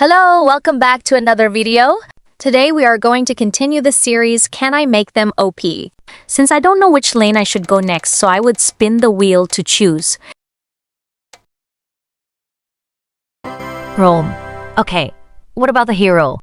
Hello, welcome back to another video. Today we are going to continue the series Can I Make Them OP? Since I don't know which lane I should go next, so I would spin the wheel to choose. Rome. Okay, what about the hero?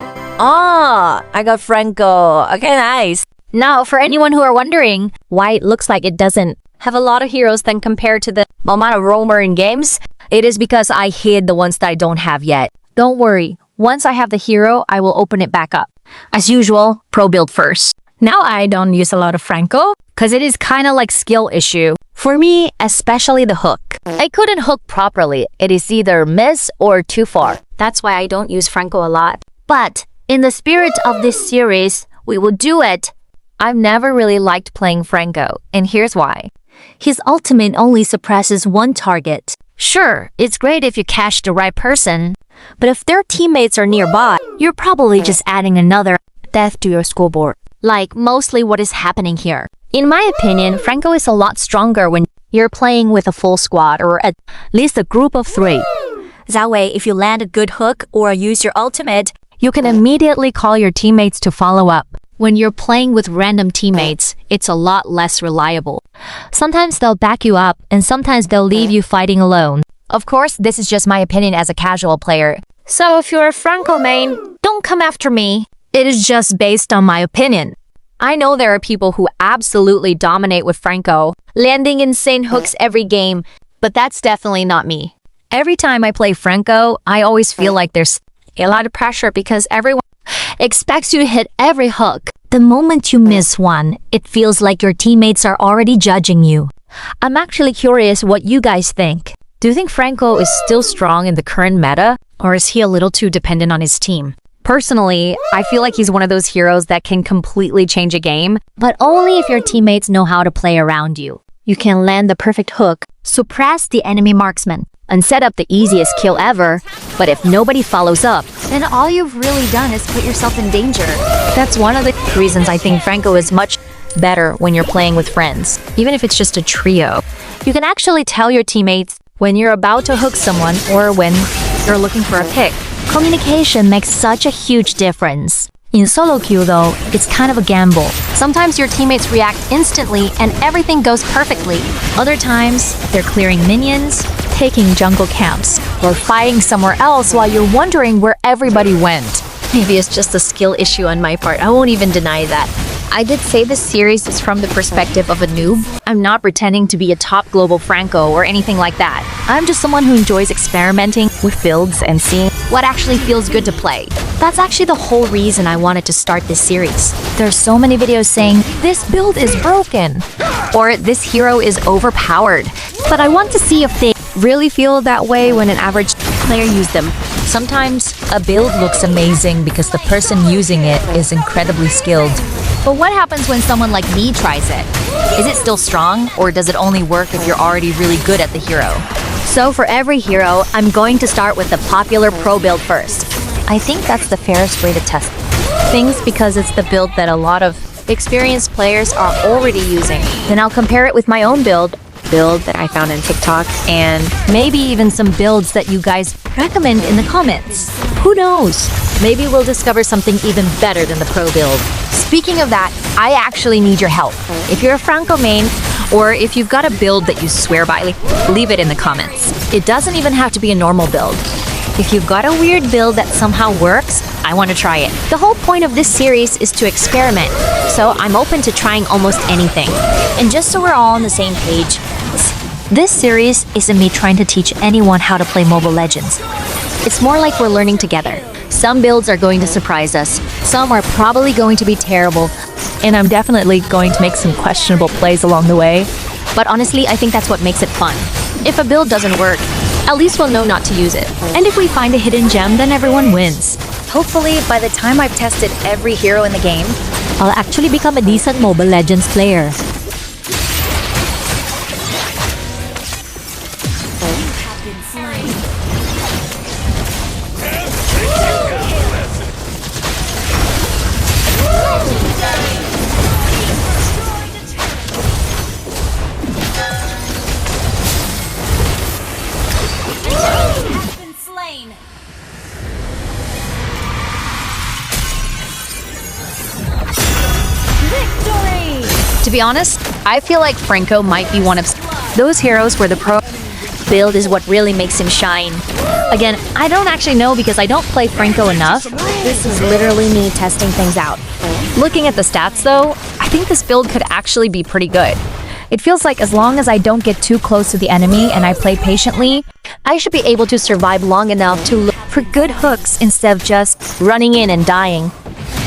Ah, I got Franco. Okay, nice. Now, for anyone who are wondering why it looks like it doesn't have a lot of heroes than compared to the amount of roamer in games, it is because I hid the ones that I don't have yet. Don't worry, once I have the hero, I will open it back up. As usual, pro build first. Now I don't use a lot of Franco, because it is kind of like skill issue. For me, especially the hook. I couldn't hook properly. It is either miss or too far. That's why I don't use Franco a lot. But in the spirit of this series, we will do it. I've never really liked playing Franco, and here's why. His ultimate only suppresses one target. Sure, it's great if you catch the right person, but if their teammates are nearby, you're probably just adding another death to your scoreboard. Like mostly what is happening here. In my opinion, Franco is a lot stronger when you're playing with a full squad or at least a group of 3. That way, if you land a good hook or use your ultimate, you can immediately call your teammates to follow up. When you're playing with random teammates, it's a lot less reliable. Sometimes they'll back you up, and sometimes they'll leave you fighting alone. Of course, this is just my opinion as a casual player. So if you're a Franco main, don't come after me. It is just based on my opinion. I know there are people who absolutely dominate with Franco, landing insane hooks every game, but that's definitely not me. Every time I play Franco, I always feel like there's a lot of pressure because everyone expects you to hit every hook. The moment you miss one, it feels like your teammates are already judging you. I'm actually curious what you guys think. Do you think Franco is still strong in the current meta, or is he a little too dependent on his team? Personally, I feel like he's one of those heroes that can completely change a game, but only if your teammates know how to play around you. You can land the perfect hook, suppress the enemy marksman, and set up the easiest kill ever, but if nobody follows up, then all you've really done is put yourself in danger. That's one of the reasons I think Franco is much better when you're playing with friends, even if it's just a trio. You can actually tell your teammates when you're about to hook someone or when you're looking for a pick. Communication makes such a huge difference. In solo queue though, it's kind of a gamble. Sometimes your teammates react instantly and everything goes perfectly. Other times, they're clearing minions, taking jungle camps, or fighting somewhere else while you're wondering where everybody went. Maybe it's just a skill issue on my part. I won't even deny that. I did say this series is from the perspective of a noob. I'm not pretending to be a top global Franco or anything like that. I'm just someone who enjoys experimenting with builds and seeing what actually feels good to play. That's actually the whole reason I wanted to start this series. There's so many videos saying, this build is broken, or this hero is overpowered. But I want to see if they really feel that way when an average player uses them. Sometimes a build looks amazing because the person using it is incredibly skilled. But what happens when someone like me tries it? Is it still strong, or does it only work if you're already really good at the hero? So for every hero, I'm going to start with the popular pro build first. I think that's the fairest way to test things because it's the build that a lot of experienced players are already using. Then I'll compare it with my own build that I found on TikTok, and maybe even some builds that you guys recommend in the comments. Who knows? Maybe we'll discover something even better than the pro build. Speaking of that, I actually need your help. If you're a Franco main, or if you've got a build that you swear by, leave it in the comments. It doesn't even have to be a normal build. If you've got a weird build that somehow works, I want to try it. The whole point of this series is to experiment, so I'm open to trying almost anything. And just so we're all on the same page, this series isn't me trying to teach anyone how to play Mobile Legends. It's more like we're learning together. Some builds are going to surprise us, some are probably going to be terrible, and I'm definitely going to make some questionable plays along the way. But honestly, I think that's what makes it fun. If a build doesn't work, at least we'll know not to use it. And if we find a hidden gem, then everyone wins. Hopefully, by the time I've tested every hero in the game, I'll actually become a decent Mobile Legends player. To be honest, I feel like Franco might be one of those heroes where the pro build is what really makes him shine. Again, I don't actually know because I don't play Franco enough. This is literally me testing things out. Looking at the stats though, I think this build could actually be pretty good. It feels like as long as I don't get too close to the enemy and I play patiently, I should be able to survive long enough to look for good hooks instead of just running in and dying.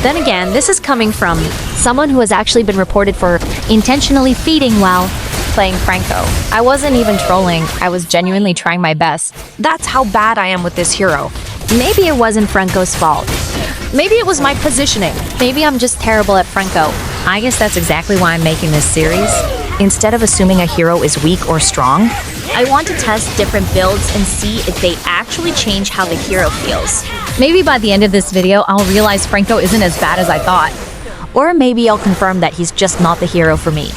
Then again, this is coming from someone who has actually been reported for intentionally feeding while playing Franco. I wasn't even trolling, I was genuinely trying my best. That's how bad I am with this hero. Maybe it wasn't Franco's fault. Maybe it was my positioning. Maybe I'm just terrible at Franco. I guess that's exactly why I'm making this series. Instead of assuming a hero is weak or strong, I want to test different builds and see if they actually change how the hero feels. Maybe by the end of this video, I'll realize Franco isn't as bad as I thought. Or maybe I'll confirm that he's just not the hero for me.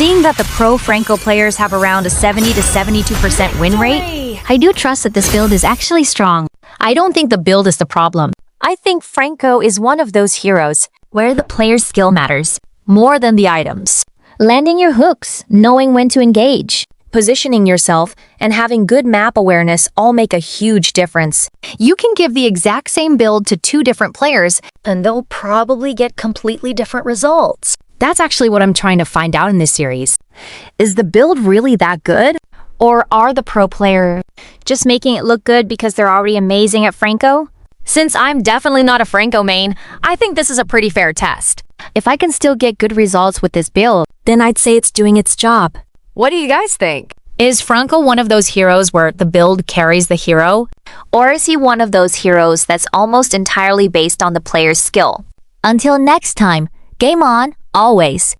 Seeing that the pro Franco players have around a 70 to 72% win rate, I do trust that this build is actually strong. I don't think the build is the problem. I think Franco is one of those heroes where the player's skill matters more than the items. Landing your hooks, knowing when to engage, positioning yourself, and having good map awareness all make a huge difference. You can give the exact same build to two different players, and they'll probably get completely different results. That's actually what I'm trying to find out in this series. Is the build really that good? Or are the pro players just making it look good because they're already amazing at Franco? Since I'm definitely not a Franco main, I think this is a pretty fair test. If I can still get good results with this build, then I'd say it's doing its job. What do you guys think? Is Franco one of those heroes where the build carries the hero? Or is he one of those heroes that's almost entirely based on the player's skill? Until next time, game on, always.